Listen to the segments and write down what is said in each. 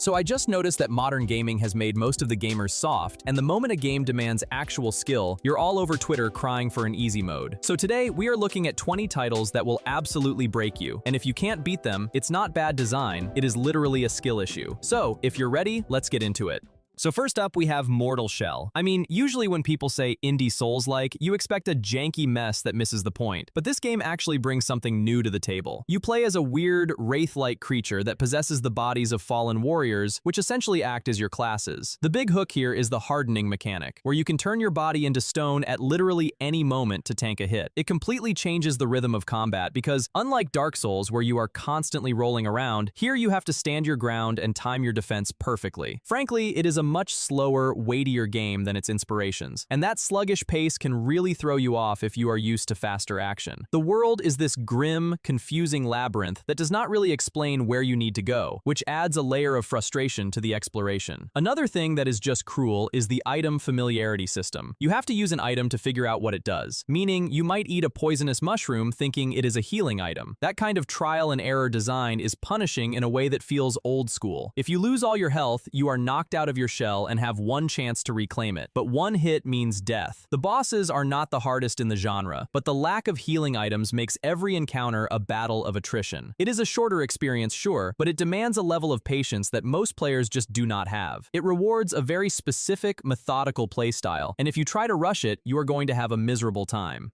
So I just noticed that modern gaming has made most of the gamers soft, and the moment a game demands actual skill, you're all over Twitter crying for an easy mode. So today, we are looking at 20 titles that will absolutely break you, and if you can't beat them, it's not bad design, it is literally a skill issue. So, if you're ready, let's get into it. So first up, we have Mortal Shell. I mean, usually when people say indie Souls-like, you expect a janky mess that misses the point. But this game actually brings something new to the table. You play as a weird, wraith-like creature that possesses the bodies of fallen warriors, which essentially act as your classes. The big hook here is the hardening mechanic, where you can turn your body into stone at literally any moment to tank a hit. It completely changes the rhythm of combat because, unlike Dark Souls where you are constantly rolling around, here you have to stand your ground and time your defense perfectly. Frankly, it is a much slower, weightier game than its inspirations, and that sluggish pace can really throw you off if you are used to faster action. The world is this grim, confusing labyrinth that does not really explain where you need to go, which adds a layer of frustration to the exploration. Another thing that is just cruel is the item familiarity system. You have to use an item to figure out what it does, meaning you might eat a poisonous mushroom thinking it is a healing item. That kind of trial and error design is punishing in a way that feels old school. If you lose all your health, you are knocked out of your shell and have one chance to reclaim it, but one hit means death. The bosses are not the hardest in the genre, but the lack of healing items makes every encounter a battle of attrition. It is a shorter experience, sure, but it demands a level of patience that most players just do not have. It rewards a very specific, methodical playstyle, and if you try to rush it, you are going to have a miserable time.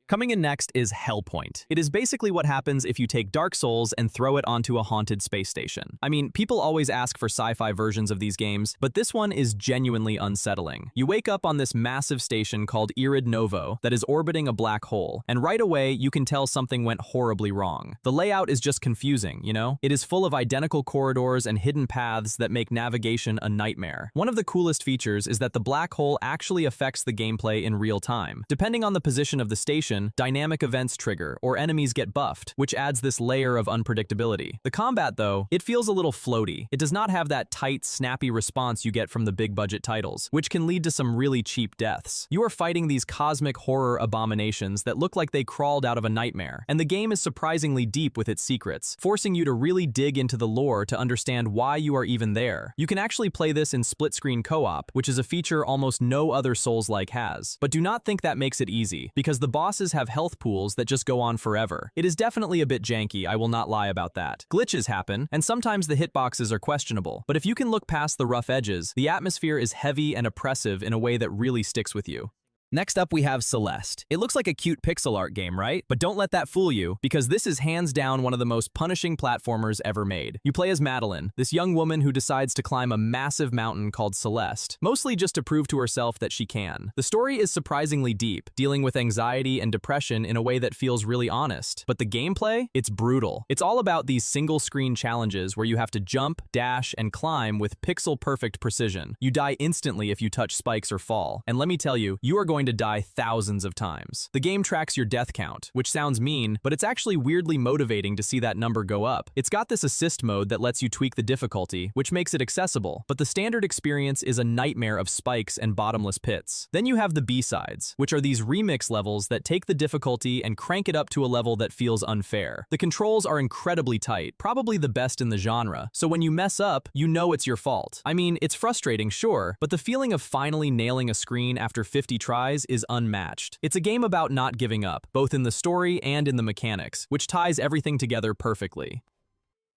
Coming in next is Hellpoint. It is basically what happens if you take Dark Souls and throw it onto a haunted space station. I mean, people always ask for sci-fi versions of these games, but this one is genuinely unsettling. You wake up on this massive station called Irid Novo that is orbiting a black hole, and right away you can tell something went horribly wrong. The layout is just confusing, you know? It is full of identical corridors and hidden paths that make navigation a nightmare. One of the coolest features is that the black hole actually affects the gameplay in real time. Depending on the position of the station, dynamic events trigger, or enemies get buffed, which adds this layer of unpredictability. The combat, though, it feels a little floaty. It does not have that tight, snappy response you get from the big-budget titles, which can lead to some really cheap deaths. You are fighting these cosmic horror abominations that look like they crawled out of a nightmare, and the game is surprisingly deep with its secrets, forcing you to really dig into the lore to understand why you are even there. You can actually play this in split-screen co-op, which is a feature almost no other Souls-like has. But do not think that makes it easy, because the bosses have health pools that just go on forever. It is definitely a bit janky, I will not lie about that. Glitches happen, and sometimes the hitboxes are questionable, but if you can look past the rough edges, the atmosphere is heavy and oppressive in a way that really sticks with you. Next up, we have Celeste. It looks like a cute pixel art game, right? But don't let that fool you, because this is hands down one of the most punishing platformers ever made. You play as Madeline, this young woman who decides to climb a massive mountain called Celeste, mostly just to prove to herself that she can. The story is surprisingly deep, dealing with anxiety and depression in a way that feels really honest. But the gameplay? It's brutal. It's all about these single-screen challenges where you have to jump, dash, and climb with pixel-perfect precision. You die instantly if you touch spikes or fall. And let me tell you, you are going to die thousands of times. The game tracks your death count, which sounds mean, but it's actually weirdly motivating to see that number go up. It's got this assist mode that lets you tweak the difficulty, which makes it accessible, but the standard experience is a nightmare of spikes and bottomless pits. Then you have the B-sides, which are these remix levels that take the difficulty and crank it up to a level that feels unfair. The controls are incredibly tight, probably the best in the genre, so when you mess up, you know it's your fault. I mean, it's frustrating, sure, but the feeling of finally nailing a screen after 50 tries is unmatched. It's a game about not giving up, both in the story and in the mechanics, which ties everything together perfectly.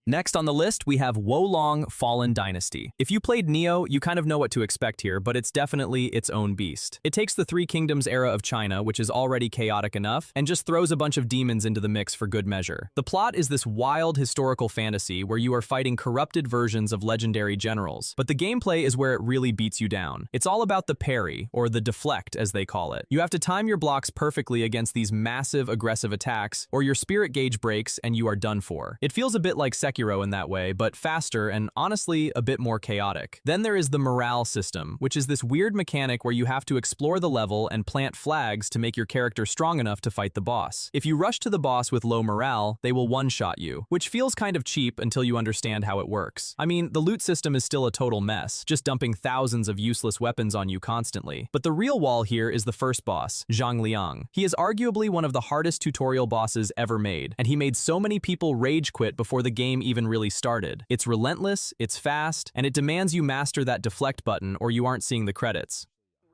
Next on the list, we have Wukong Fallen Dynasty. If you played Nioh, you kind of know what to expect here, but it's definitely its own beast. It takes the Three Kingdoms era of China, which is already chaotic enough, and just throws a bunch of demons into the mix for good measure. The plot is this wild historical fantasy where you are fighting corrupted versions of legendary generals, but the gameplay is where it really beats you down. It's all about the parry, or the deflect as they call it. You have to time your blocks perfectly against these massive aggressive attacks, or your spirit gauge breaks and you are done for. It feels a bit like Sekiro in that way, but faster and honestly a bit more chaotic. Then there is the morale system, which is this weird mechanic where you have to explore the level and plant flags to make your character strong enough to fight the boss. If you rush to the boss with low morale, they will one-shot you, which feels kind of cheap until you understand how it works. I mean, the loot system is still a total mess, just dumping thousands of useless weapons on you constantly. But the real wall here is the first boss, Zhang Liang. He is arguably one of the hardest tutorial bosses ever made, and he made so many people rage quit before the game game even really started. It's relentless, it's fast, and it demands you master that deflect button or you aren't seeing the credits.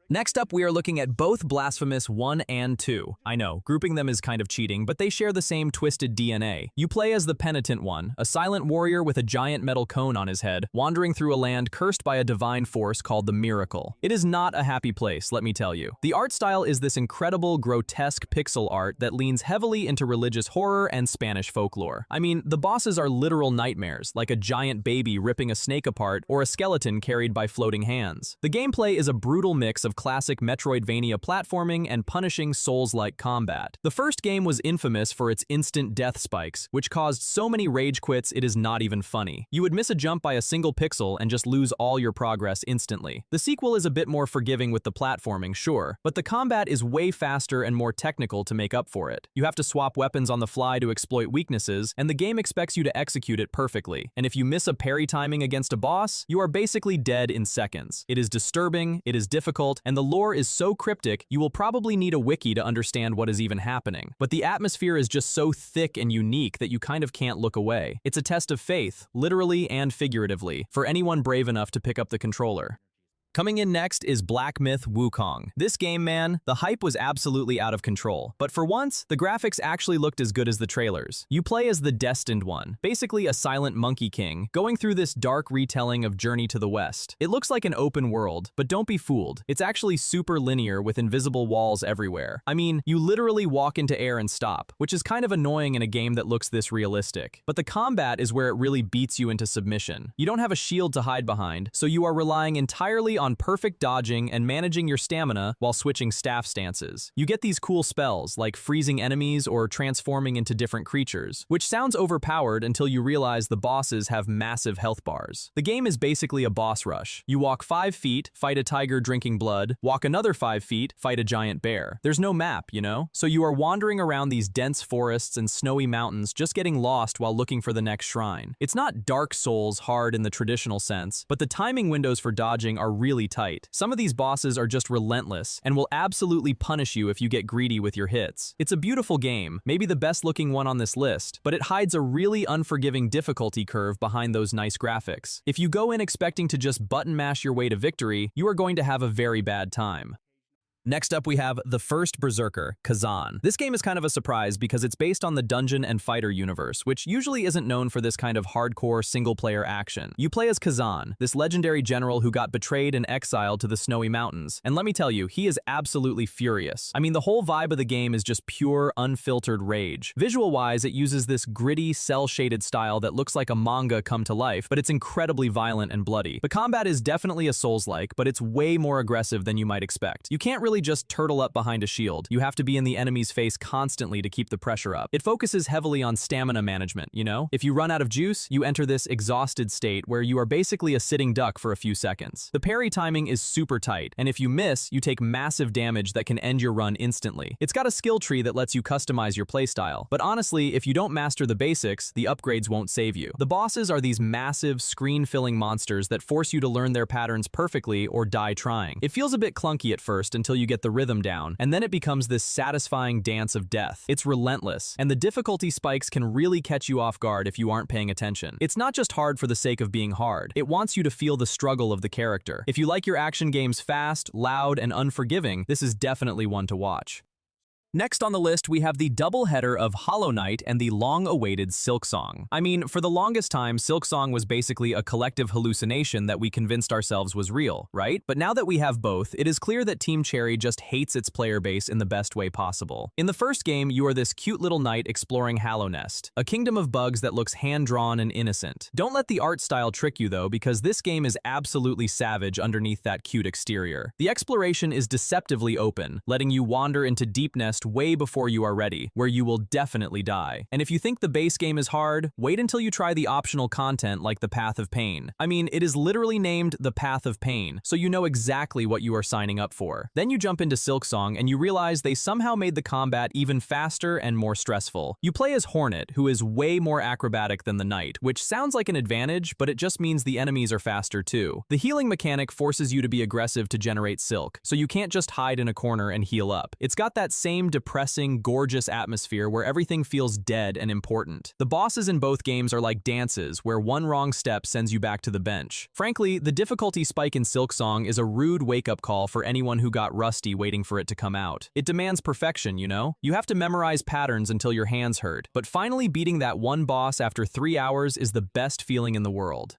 Next up, we are looking at both Blasphemous 1 and 2. I know, grouping them is kind of cheating, but they share the same twisted DNA. You play as the Penitent One, a silent warrior with a giant metal cone on his head, wandering through a land cursed by a divine force called the Miracle. It is not a happy place, let me tell you. The art style is this incredible, grotesque pixel art that leans heavily into religious horror and Spanish folklore. I mean, the bosses are literal nightmares, like a giant baby ripping a snake apart or a skeleton carried by floating hands. The gameplay is a brutal mix of classic Metroidvania platforming and punishing Souls-like combat. The first game was infamous for its instant death spikes, which caused so many rage quits it is not even funny. You would miss a jump by a single pixel and just lose all your progress instantly. The sequel is a bit more forgiving with the platforming, sure, but the combat is way faster and more technical to make up for it. You have to swap weapons on the fly to exploit weaknesses, and the game expects you to execute it perfectly. And if you miss a parry timing against a boss, you are basically dead in seconds. It is disturbing, it is difficult, and the lore is so cryptic, you will probably need a wiki to understand what is even happening. But the atmosphere is just so thick and unique that you kind of can't look away. It's a test of faith, literally and figuratively, for anyone brave enough to pick up the controller. Coming in next is Black Myth Wukong. This game, man, the hype was absolutely out of control. But for once, the graphics actually looked as good as the trailers. You play as the Destined One, basically a silent monkey king, going through this dark retelling of Journey to the West. It looks like an open world, but don't be fooled. It's actually super linear with invisible walls everywhere. I mean, you literally walk into air and stop, which is kind of annoying in a game that looks this realistic. But the combat is where it really beats you into submission. You don't have a shield to hide behind, so you are relying entirely on perfect dodging and managing your stamina while switching staff stances. You get these cool spells, like freezing enemies or transforming into different creatures, which sounds overpowered until you realize the bosses have massive health bars. The game is basically a boss rush. You walk 5 feet, fight a tiger drinking blood, walk another 5 feet, fight a giant bear. There's no map, you know? So you are wandering around these dense forests and snowy mountains just getting lost while looking for the next shrine. It's not Dark Souls hard in the traditional sense, but the timing windows for dodging are really tight. Some of these bosses are just relentless and will absolutely punish you if you get greedy with your hits. It's a beautiful game, maybe the best looking one on this list, but it hides a really unforgiving difficulty curve behind those nice graphics. If you go in expecting to just button mash your way to victory, you are going to have a very bad time. Next up, we have the first Berserker, Khazan. This game is kind of a surprise because it's based on the Dungeon and Fighter universe, which usually isn't known for this kind of hardcore single-player action. You play as Khazan, this legendary general who got betrayed and exiled to the snowy mountains. And let me tell you, he is absolutely furious. I mean, the whole vibe of the game is just pure, unfiltered rage. Visual-wise, it uses this gritty, cel-shaded style that looks like a manga come to life, but it's incredibly violent and bloody. The combat is definitely a Souls-like, but it's way more aggressive than you might expect. You can't really just turtle up behind a shield. You have to be in the enemy's face constantly to keep the pressure up. It focuses heavily on stamina management, you know? If you run out of juice, you enter this exhausted state where you are basically a sitting duck for a few seconds. The parry timing is super tight, and if you miss, you take massive damage that can end your run instantly. It's got a skill tree that lets you customize your playstyle, but honestly, if you don't master the basics, the upgrades won't save you. The bosses are these massive, screen-filling monsters that force you to learn their patterns perfectly or die trying. It feels a bit clunky at first until you get the rhythm down, and then it becomes this satisfying dance of death. It's relentless, and the difficulty spikes can really catch you off guard if you aren't paying attention. It's not just hard for the sake of being hard. It wants you to feel the struggle of the character. If you like your action games fast, loud, and unforgiving, this is definitely one to watch. Next on the list, we have the doubleheader of Hollow Knight and the long-awaited Silksong. I mean, for the longest time, Silksong was basically a collective hallucination that we convinced ourselves was real, right? But now that we have both, it is clear that Team Cherry just hates its player base in the best way possible. In the first game, you are this cute little knight exploring Hallownest, a kingdom of bugs that looks hand-drawn and innocent. Don't let the art style trick you though, because this game is absolutely savage underneath that cute exterior. The exploration is deceptively open, letting you wander into Deepnest way before you are ready, where you will definitely die. And if you think the base game is hard, wait until you try the optional content like the Path of Pain. I mean, it is literally named the Path of Pain, so you know exactly what you are signing up for. Then you jump into Silksong and you realize they somehow made the combat even faster and more stressful. You play as Hornet, who is way more acrobatic than the Knight, which sounds like an advantage, but it just means the enemies are faster too. The healing mechanic forces you to be aggressive to generate silk, so you can't just hide in a corner and heal up. It's got that same depressing, gorgeous atmosphere where everything feels dead and important. The bosses in both games are like dances, where one wrong step sends you back to the bench. Frankly, the difficulty spike in Silksong is a rude wake-up call for anyone who got rusty waiting for it to come out. It demands perfection, you know? You have to memorize patterns until your hands hurt, but finally beating that one boss after 3 hours is the best feeling in the world.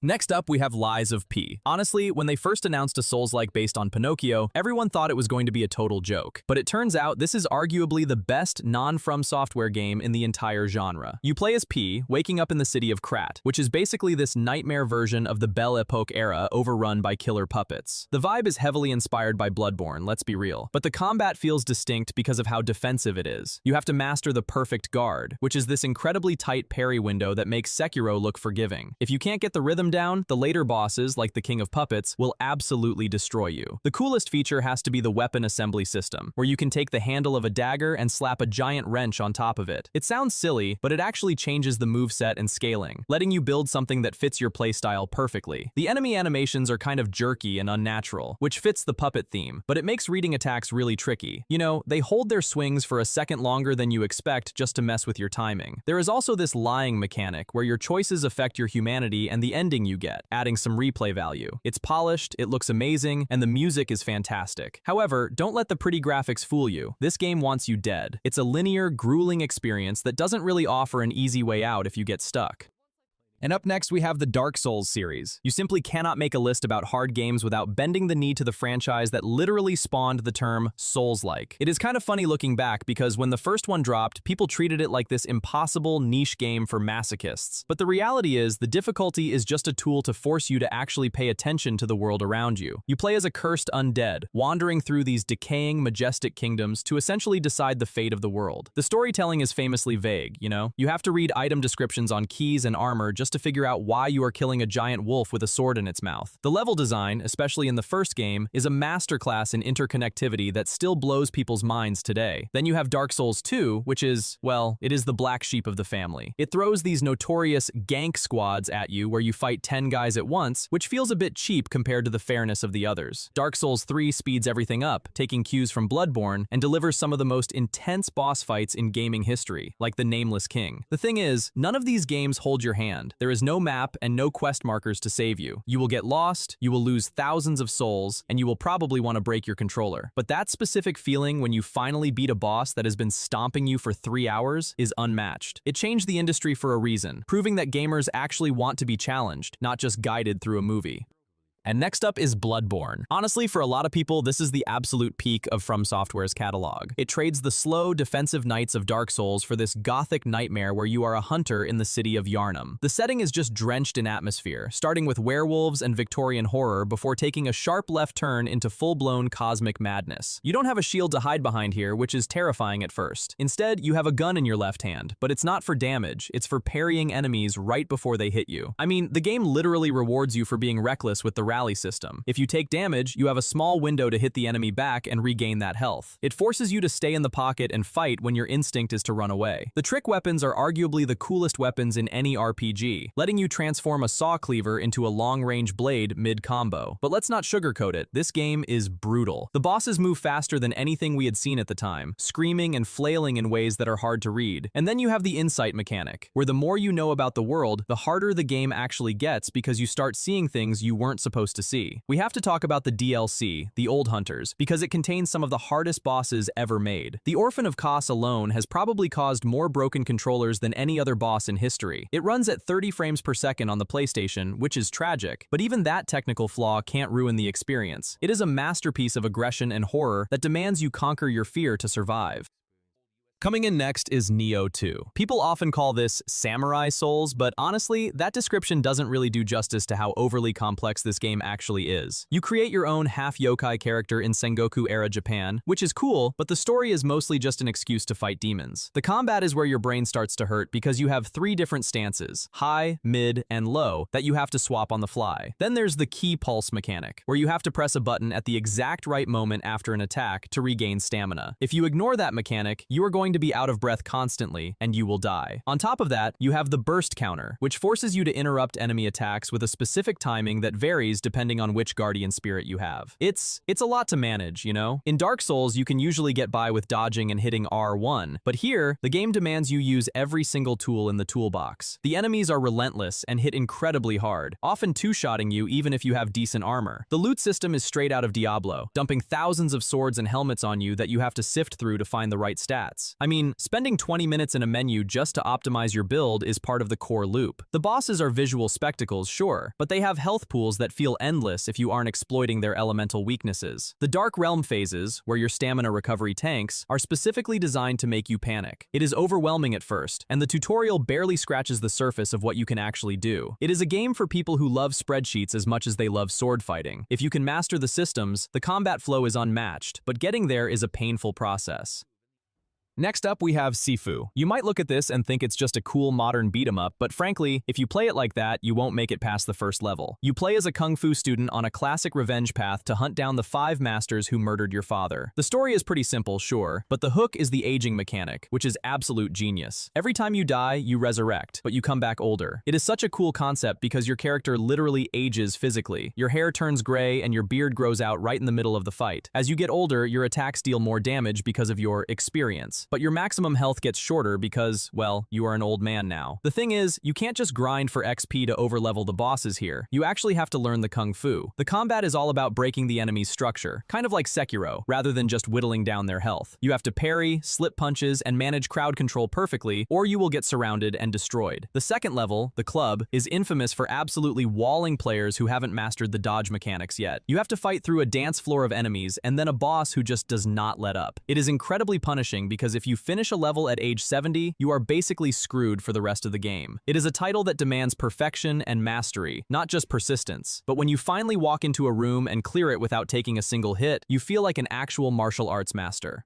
Next up, we have Lies of P. Honestly, when they first announced a Souls-like based on Pinocchio, everyone thought it was going to be a total joke. But it turns out this is arguably the best non-From Software game in the entire genre. You play as P, waking up in the city of Krat, which is basically this nightmare version of the Belle Epoque era overrun by killer puppets. The vibe is heavily inspired by Bloodborne, let's be real. But the combat feels distinct because of how defensive it is. You have to master the perfect guard, which is this incredibly tight parry window that makes Sekiro look forgiving. If you can't get the rhythm down, the later bosses, like the King of Puppets, will absolutely destroy you. The coolest feature has to be the weapon assembly system, where you can take the handle of a dagger and slap a giant wrench on top of it. It sounds silly, but it actually changes the moveset and scaling, letting you build something that fits your playstyle perfectly. The enemy animations are kind of jerky and unnatural, which fits the puppet theme, but it makes reading attacks really tricky. You know, they hold their swings for a second longer than you expect just to mess with your timing. There is also this lying mechanic, where your choices affect your humanity and the ending you get, adding some replay value. It's polished, it looks amazing, and the music is fantastic. However, don't let the pretty graphics fool you. This game wants you dead. It's a linear, grueling experience that doesn't really offer an easy way out if you get stuck. And up next, we have the Dark Souls series. You simply cannot make a list about hard games without bending the knee to the franchise that literally spawned the term soulslike. It is kind of funny looking back because when the first one dropped, people treated it like this impossible niche game for masochists. But the reality is, the difficulty is just a tool to force you to actually pay attention to the world around you. You play as a cursed undead, wandering through these decaying, majestic kingdoms to essentially decide the fate of the world. The storytelling is famously vague, you know? You have to read item descriptions on keys and armor just to figure out why you are killing a giant wolf with a sword in its mouth. The level design, especially in the first game, is a masterclass in interconnectivity that still blows people's minds today. Then you have Dark Souls 2, which is, well, it is the black sheep of the family. It throws these notorious gank squads at you where you fight 10 guys at once, which feels a bit cheap compared to the fairness of the others. Dark Souls 3 speeds everything up, taking cues from Bloodborne, and delivers some of the most intense boss fights in gaming history, like the Nameless King. The thing is, none of these games hold your hand. There is no map and no quest markers to save you. You will get lost, you will lose thousands of souls, and you will probably want to break your controller. But that specific feeling when you finally beat a boss that has been stomping you for 3 hours is unmatched. It changed the industry for a reason, proving that gamers actually want to be challenged, not just guided through a movie. And next up is Bloodborne. Honestly, for a lot of people, this is the absolute peak of From Software's catalog. It trades the slow, defensive knights of Dark Souls for this gothic nightmare where you are a hunter in the city of Yharnam. The setting is just drenched in atmosphere, starting with werewolves and Victorian horror before taking a sharp left turn into full-blown cosmic madness. You don't have a shield to hide behind here, which is terrifying at first. Instead, you have a gun in your left hand, but it's not for damage, it's for parrying enemies right before they hit you. I mean, the game literally rewards you for being reckless with the rally system. If you take damage, you have a small window to hit the enemy back and regain that health. It forces you to stay in the pocket and fight when your instinct is to run away. The trick weapons are arguably the coolest weapons in any RPG, letting you transform a saw cleaver into a long-range blade mid-combo. But let's not sugarcoat it, this game is brutal. The bosses move faster than anything we had seen at the time, screaming and flailing in ways that are hard to read. And then you have the insight mechanic, where the more you know about the world, the harder the game actually gets because you start seeing things you weren't supposed to see. We have to talk about the DLC, the Old Hunters, because it contains some of the hardest bosses ever made. The Orphan of Kos alone has probably caused more broken controllers than any other boss in history. It runs at 30 frames per second on the PlayStation, which is tragic, but even that technical flaw can't ruin the experience. It is a masterpiece of aggression and horror that demands you conquer your fear to survive. Coming in next is Nioh 2. People often call this Samurai Souls, but honestly, that description doesn't really do justice to how overly complex this game actually is. You create your own half-yokai character in Sengoku-era Japan, which is cool, but the story is mostly just an excuse to fight demons. The combat is where your brain starts to hurt because you have 3 different stances, high, mid, and low, that you have to swap on the fly. Then there's the key pulse mechanic, where you have to press a button at the exact right moment after an attack to regain stamina. If you ignore that mechanic, you are going going to be out of breath constantly, and you will die. On top of that, you have the burst counter, which forces you to interrupt enemy attacks with a specific timing that varies depending on which guardian spirit you have. It's a lot to manage, you know? In Dark Souls, you can usually get by with dodging and hitting R1, but here, the game demands you use every single tool in the toolbox. The enemies are relentless and hit incredibly hard, often two-shotting you even if you have decent armor. The loot system is straight out of Diablo, dumping thousands of swords and helmets on you that you have to sift through to find the right stats. I mean, spending 20 minutes in a menu just to optimize your build is part of the core loop. The bosses are visual spectacles, sure, but they have health pools that feel endless if you aren't exploiting their elemental weaknesses. The Dark Realm phases, where your stamina recovery tanks, are specifically designed to make you panic. It is overwhelming at first, and the tutorial barely scratches the surface of what you can actually do. It is a game for people who love spreadsheets as much as they love sword fighting. If you can master the systems, the combat flow is unmatched, but getting there is a painful process. Next up, we have Sifu. You might look at this and think it's just a cool modern beat-em-up, but frankly, if you play it like that, you won't make it past the first level. You play as a kung fu student on a classic revenge path to hunt down the 5 masters who murdered your father. The story is pretty simple, sure, but the hook is the aging mechanic, which is absolute genius. Every time you die, you resurrect, but you come back older. It is such a cool concept because your character literally ages physically. Your hair turns gray and your beard grows out right in the middle of the fight. As you get older, your attacks deal more damage because of your experience. But your maximum health gets shorter because, well, you are an old man now. The thing is, you can't just grind for XP to overlevel the bosses here. You actually have to learn the kung fu. The combat is all about breaking the enemy's structure, kind of like Sekiro, rather than just whittling down their health. You have to parry, slip punches, and manage crowd control perfectly, or you will get surrounded and destroyed. The second level, the club, is infamous for absolutely walling players who haven't mastered the dodge mechanics yet. You have to fight through a dance floor of enemies and then a boss who just does not let up. It is incredibly punishing because if you finish a level at age 70, you are basically screwed for the rest of the game. It is a title that demands perfection and mastery, not just persistence. But when you finally walk into a room and clear it without taking a single hit, you feel like an actual martial arts master.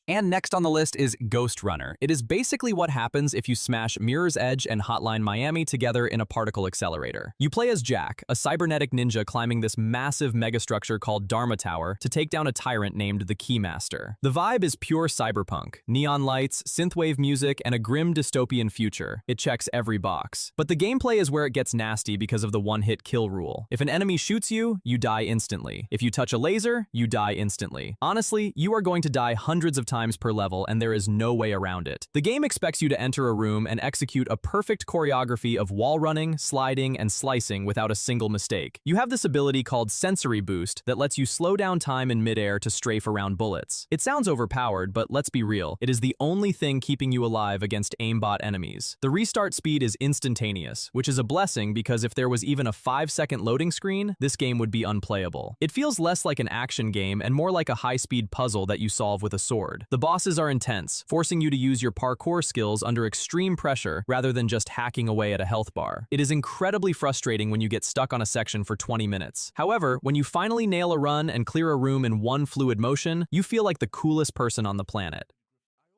And next on the list is Ghostrunner. It is basically what happens if you smash Mirror's Edge and Hotline Miami together in a particle accelerator. You play as Jack, a cybernetic ninja climbing this massive megastructure called Dharma Tower to take down a tyrant named the Keymaster. The vibe is pure cyberpunk. Neon lights, synthwave music, and a grim dystopian future. It checks every box. But the gameplay is where it gets nasty because of the one-hit kill rule. If an enemy shoots you, you die instantly. If you touch a laser, you die instantly. Honestly, you are going to die hundreds of times per level, and there is no way around it. The game expects you to enter a room and execute a perfect choreography of wall running, sliding, and slicing without a single mistake. You have this ability called Sensory Boost that lets you slow down time in midair to strafe around bullets. It sounds overpowered, but let's be real. It is the only thing keeping you alive against aimbot enemies. The restart speed is instantaneous, which is a blessing because if there was even a 5-second loading screen, this game would be unplayable. It feels less like an action game and more like a high-speed puzzle that you solve with a sword. The bosses are intense, forcing you to use your parkour skills under extreme pressure rather than just hacking away at a health bar. It is incredibly frustrating when you get stuck on a section for 20 minutes. However, when you finally nail a run and clear a room in one fluid motion, you feel like the coolest person on the planet.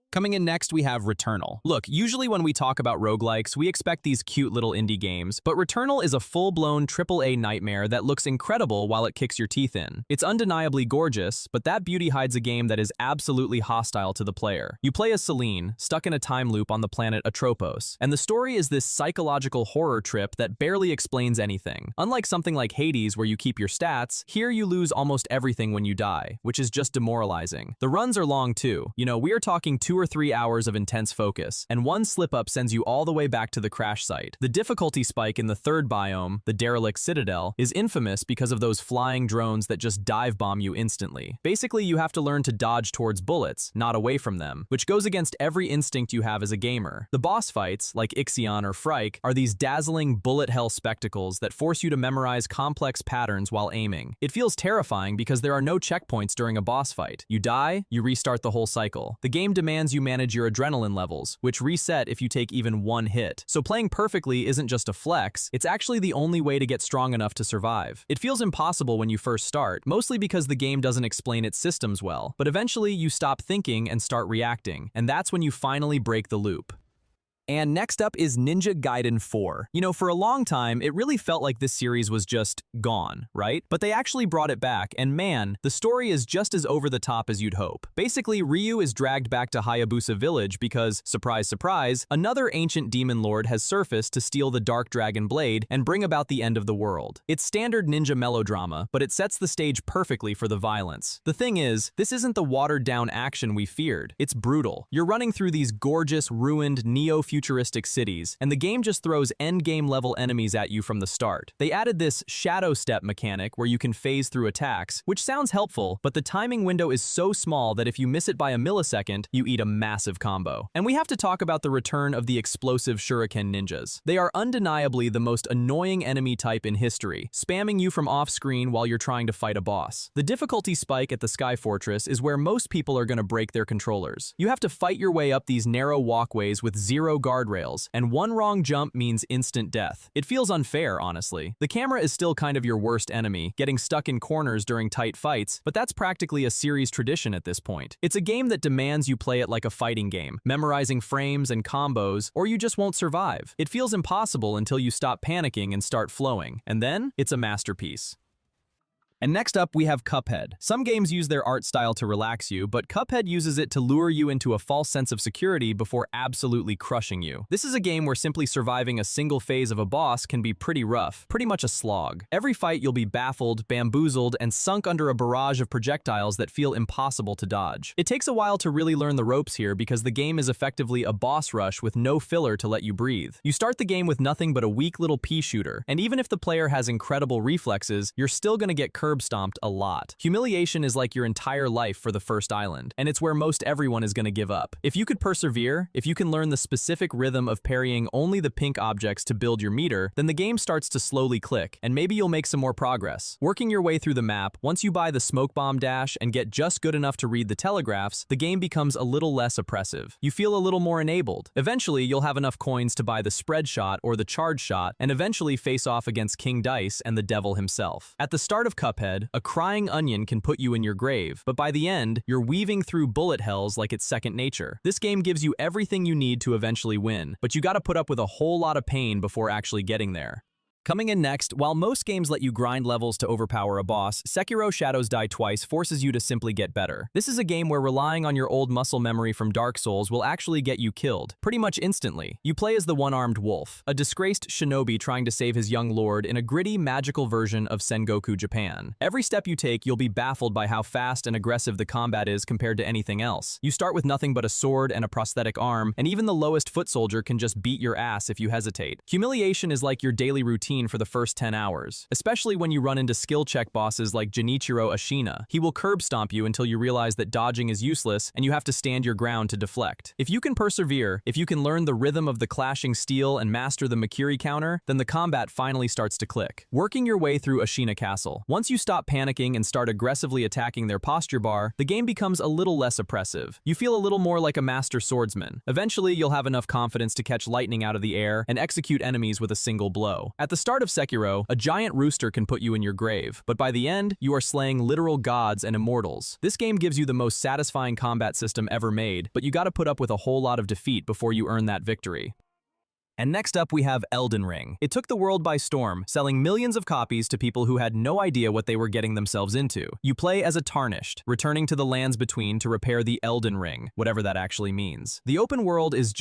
Coming in next, we have Returnal. Look, usually when we talk about roguelikes, we expect these cute little indie games, but Returnal is a full-blown AAA nightmare that looks incredible while it kicks your teeth in. It's undeniably gorgeous, but that beauty hides a game that is absolutely hostile to the player. You play as Selene, stuck in a time loop on the planet Atropos, and the story is this psychological horror trip that barely explains anything. Unlike something like Hades where you keep your stats, here you lose almost everything when you die, which is just demoralizing. The runs are long too. You know, we are talking 2 or 3 hours of intense focus, and one slip-up sends you all the way back to the crash site. The difficulty spike in the third biome, the Derelict Citadel, is infamous because of those flying drones that just dive-bomb you instantly. Basically, you have to learn to dodge towards bullets, not away from them, which goes against every instinct you have as a gamer. The boss fights, like Ixion or Frike, are these dazzling bullet hell spectacles that force you to memorize complex patterns while aiming. It feels terrifying because there are no checkpoints during a boss fight. You die, you restart the whole cycle. The game demands you manage your adrenaline levels, which reset if you take even one hit. So playing perfectly isn't just a flex, it's actually the only way to get strong enough to survive. It feels impossible when you first start, mostly because the game doesn't explain its systems well, but eventually you stop thinking and start reacting, and that's when you finally break the loop. And next up is Ninja Gaiden 4. You know, for a long time, it really felt like this series was just gone, right? But they actually brought it back, and man, the story is just as over the top as you'd hope. Basically, Ryu is dragged back to Hayabusa Village because, surprise surprise, another ancient demon lord has surfaced to steal the Dark Dragon Blade and bring about the end of the world. It's standard ninja melodrama, but it sets the stage perfectly for the violence. The thing is, this isn't the watered-down action we feared. It's brutal. You're running through these gorgeous, ruined, neo-futuristic cities, and the game just throws endgame-level enemies at you from the start. They added this shadow step mechanic where you can phase through attacks, which sounds helpful, but the timing window is so small that if you miss it by a millisecond, you eat a massive combo. And we have to talk about the return of the explosive shuriken ninjas. They are undeniably the most annoying enemy type in history, spamming you from off-screen while you're trying to fight a boss. The difficulty spike at the Sky Fortress is where most people are going to break their controllers. You have to fight your way up these narrow walkways with zero guardrails, and one wrong jump means instant death. It feels unfair, honestly. The camera is still kind of your worst enemy, getting stuck in corners during tight fights, but that's practically a series tradition at this point. It's a game that demands you play it like a fighting game, memorizing frames and combos, or you just won't survive. It feels impossible until you stop panicking and start flowing, and then it's a masterpiece. And next up, we have Cuphead. Some games use their art style to relax you, but Cuphead uses it to lure you into a false sense of security before absolutely crushing you. This is a game where simply surviving a single phase of a boss can be pretty rough, pretty much a slog. Every fight you'll be baffled, bamboozled, and sunk under a barrage of projectiles that feel impossible to dodge. It takes a while to really learn the ropes here because the game is effectively a boss rush with no filler to let you breathe. You start the game with nothing but a weak little pea shooter, and even if the player has incredible reflexes, you're still gonna get curb stomped a lot. Humiliation is like your entire life for the first island, and it's where most everyone is going to give up. If you could persevere, if you can learn the specific rhythm of parrying only the pink objects to build your meter, then the game starts to slowly click, and maybe you'll make some more progress. Working your way through the map, once you buy the smoke bomb dash and get just good enough to read the telegraphs, the game becomes a little less oppressive. You feel a little more enabled. Eventually, you'll have enough coins to buy the spread shot or the charge shot, and eventually face off against King Dice and the devil himself. At the start of Cuphead, a crying onion can put you in your grave, but by the end, you're weaving through bullet hells like it's second nature. This game gives you everything you need to eventually win, but you gotta put up with a whole lot of pain before actually getting there. Coming in next, while most games let you grind levels to overpower a boss, Sekiro Shadows Die Twice forces you to simply get better. This is a game where relying on your old muscle memory from Dark Souls will actually get you killed, pretty much instantly. You play as the one-armed wolf, a disgraced shinobi trying to save his young lord in a gritty, magical version of Sengoku Japan. Every step you take, you'll be baffled by how fast and aggressive the combat is compared to anything else. You start with nothing but a sword and a prosthetic arm, and even the lowest foot soldier can just beat your ass if you hesitate. Humiliation is like your daily routine for the first 10 hours, especially when you run into skill check bosses like Junichiro Ashina. He will curb stomp you until you realize that dodging is useless and you have to stand your ground to deflect. If you can persevere, if you can learn the rhythm of the clashing steel and master the Makiri counter, then the combat finally starts to click. Working your way through Ashina Castle. Once you stop panicking and start aggressively attacking their posture bar, the game becomes a little less oppressive. You feel a little more like a master swordsman. Eventually, you'll have enough confidence to catch lightning out of the air and execute enemies with a single blow. At the start of Sekiro, a giant rooster can put you in your grave, but by the end, you are slaying literal gods and immortals. This game gives you the most satisfying combat system ever made, but you gotta put up with a whole lot of defeat before you earn that victory. And next up, we have Elden Ring. It took the world by storm, selling millions of copies to people who had no idea what they were getting themselves into. You play as a Tarnished, returning to the lands between to repair the Elden Ring, whatever that actually means. The open world is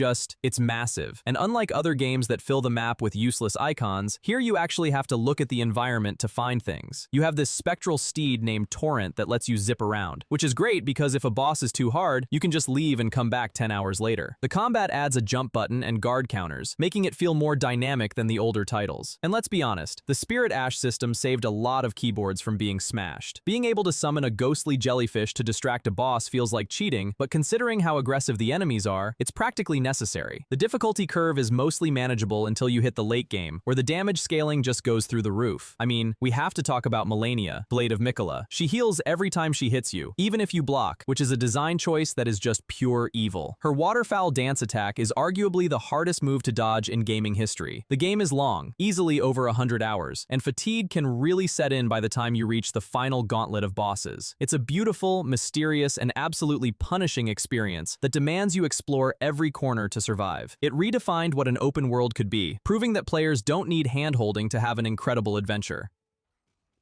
it's massive, and unlike other games that fill the map with useless icons, here you actually have to look at the environment to find things. You have this spectral steed named Torrent that lets you zip around, which is great because if a boss is too hard, you can just leave and come back 10 hours later. The combat adds a jump button and guard counters, making it feel more dynamic than the older titles. And let's be honest, the Spirit Ash system saved a lot of keyboards from being smashed. Being able to summon a ghostly jellyfish to distract a boss feels like cheating, but considering how aggressive the enemies are, it's practically necessary. The difficulty curve is mostly manageable until you hit the late game, where the damage scaling just goes through the roof. I mean, we have to talk about Melania, Blade of Mikola. She heals every time she hits you, even if you block, which is a design choice that is just pure evil. Her waterfowl dance attack is arguably the hardest move to dodge dodge in gaming history. The game is long, easily over 100 hours, and fatigue can really set in by the time you reach the final gauntlet of bosses. It's a beautiful, mysterious, and absolutely punishing experience that demands you explore every corner to survive. It redefined what an open world could be, proving that players don't need hand-holding to have an incredible adventure.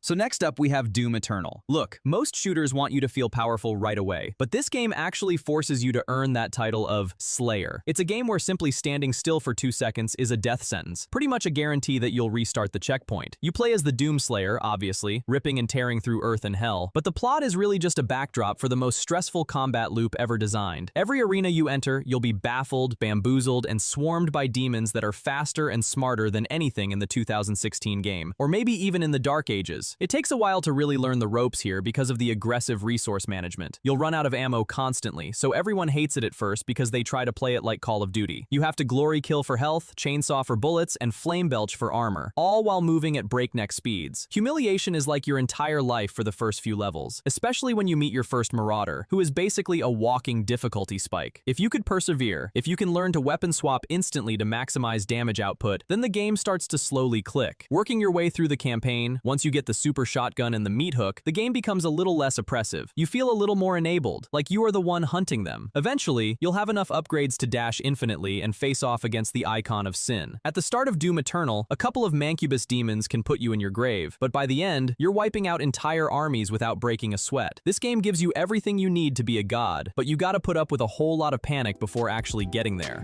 So next up, we have Doom Eternal. Look, most shooters want you to feel powerful right away, but this game actually forces you to earn that title of Slayer. It's a game where simply standing still for 2 seconds is a death sentence, pretty much a guarantee that you'll restart the checkpoint. You play as the Doom Slayer, obviously, ripping and tearing through earth and hell, but the plot is really just a backdrop for the most stressful combat loop ever designed. Every arena you enter, you'll be baffled, bamboozled, and swarmed by demons that are faster and smarter than anything in the 2016 game, or maybe even in the Dark Ages. It takes a while to really learn the ropes here because of the aggressive resource management. You'll run out of ammo constantly, so everyone hates it at first because they try to play it like Call of Duty. You have to glory kill for health, chainsaw for bullets, and flame belch for armor, all while moving at breakneck speeds. Humiliation is like your entire life for the first few levels, especially when you meet your first Marauder, who is basically a walking difficulty spike. If you could persevere, if you can learn to weapon swap instantly to maximize damage output, then the game starts to slowly click. Working your way through the campaign, once you get the super shotgun and the meat hook, the game becomes a little less oppressive. You feel a little more enabled, like you are the one hunting them. Eventually, you'll have enough upgrades to dash infinitely and face off against the icon of sin. At the start of Doom Eternal, a couple of mancubus demons can put you in your grave, but by the end, you're wiping out entire armies without breaking a sweat. This game gives you everything you need to be a god, but you gotta put up with a whole lot of panic before actually getting there.